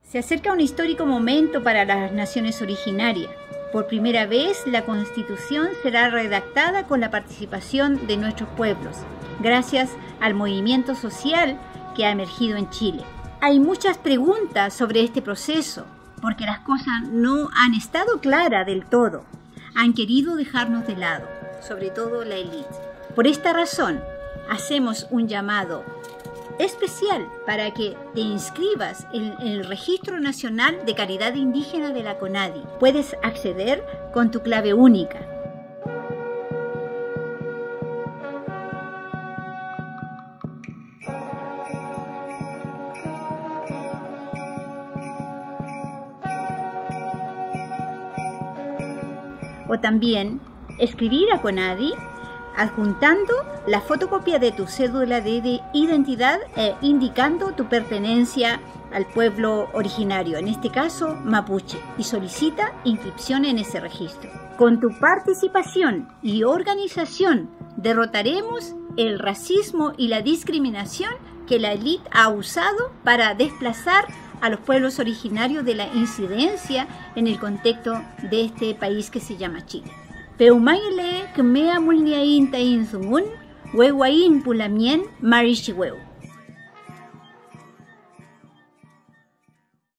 Se acerca un histórico momento para las naciones originarias. Por primera vez, la Constitución será redactada con la participación de nuestros pueblos, gracias al movimiento social que ha emergido en Chile. Hay muchas preguntas sobre este proceso, porque las cosas no han estado claras del todo. Han querido dejarnos de lado, sobre todo la élite. Por esta razón, hacemos un llamado especial para que te inscribas en el Registro Nacional de Caridad Indígena de la CONADI. Puedes acceder con tu clave única. O también escribir a CONADI adjuntando la fotocopia de tu cédula de identidad e indicando tu pertenencia al pueblo originario, en este caso mapuche, y solicita inscripción en ese registro. Con tu participación y organización derrotaremos el racismo y la discriminación que la élite ha usado para desplazar a los pueblos originarios de la incidencia en el contexto de este país que se llama Chile. Peumayele kmea mulniain tain sumun, huehuain pulamien marichihueu.